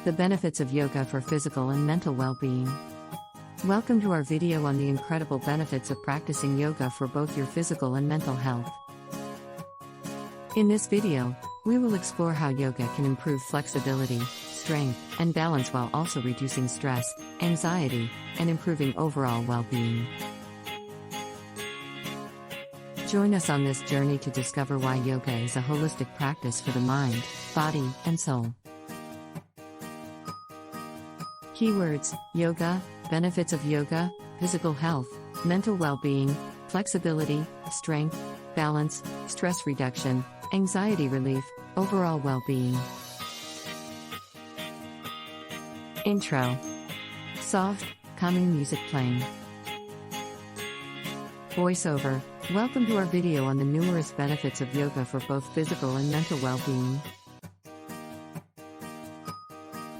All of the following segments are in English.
The benefits of yoga for physical and mental well-being. Welcome to our video on the incredible benefits of practicing yoga for both your physical and mental health. In this video, we will explore how yoga can improve flexibility, strength, and balance while also reducing stress, anxiety, and improving overall well-being. Join us on this journey to discover why yoga is a holistic practice for the mind, body, and soul. Keywords: yoga, benefits of yoga, physical health, mental well-being, flexibility, strength, balance, stress reduction, anxiety relief, overall well-being. Intro. Soft, calming music playing. Voiceover. Welcome to our video on the numerous benefits of yoga for both physical and mental well-being.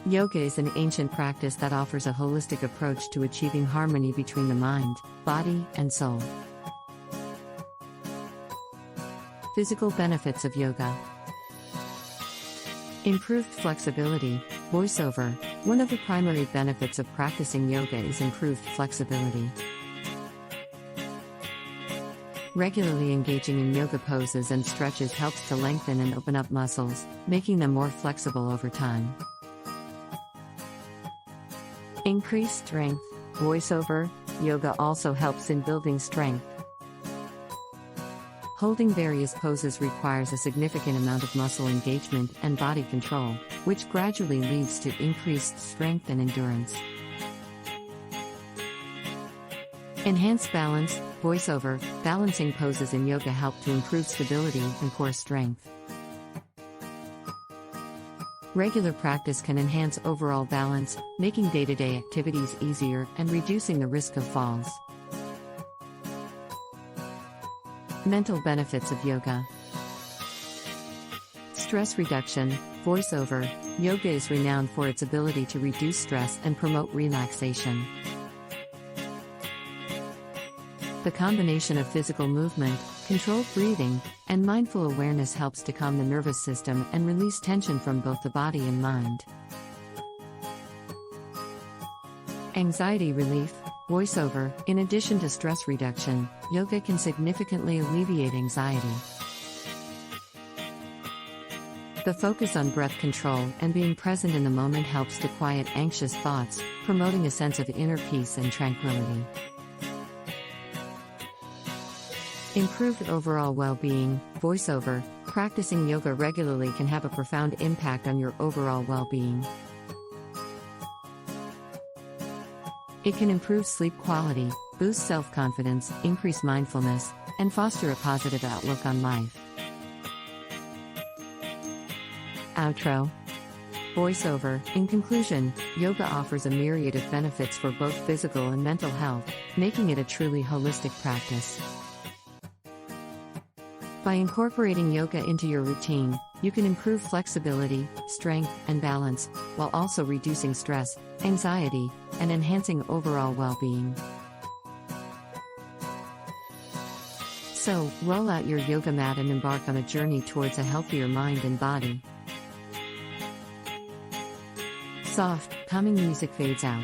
Yoga is an ancient practice that offers a holistic approach to achieving harmony between the mind, body, and soul. Physical benefits of yoga. Improved flexibility. Voiceover. One of the primary benefits of practicing yoga is improved flexibility. Regularly engaging in yoga poses and stretches helps to lengthen and open up muscles, making them more flexible over time. Increased strength. Voiceover. Yoga also helps in building strength. Holding various poses requires a significant amount of muscle engagement and body control, which gradually leads to increased strength and endurance. Enhanced balance. Voiceover. Balancing poses in yoga help to improve stability and core strength. Regular practice can enhance overall balance, making day-to-day activities easier and reducing the risk of falls. Mental benefits of yoga. Stress reduction. Voiceover. Yoga is renowned for its ability to reduce stress and promote relaxation. The combination of physical movement, controlled breathing, and mindful awareness helps to calm the nervous system and release tension from both the body and mind. Anxiety relief. Voiceover. In addition to stress reduction, yoga can significantly alleviate anxiety. The focus on breath control and being present in the moment helps to quiet anxious thoughts, promoting a sense of inner peace and tranquility. Improved overall well-being. Voiceover. Practicing yoga regularly can have a profound impact on your overall well-being. It can improve sleep quality, boost self-confidence, increase mindfulness, and foster a positive outlook on life. Outro. Voiceover. In conclusion, yoga offers a myriad of benefits for both physical and mental health, making it a truly holistic practice. By incorporating yoga into your routine, you can improve flexibility, strength, and balance, while also reducing stress, anxiety, and enhancing overall well-being. So, roll out your yoga mat and embark on a journey towards a healthier mind and body. Soft, calming music fades out.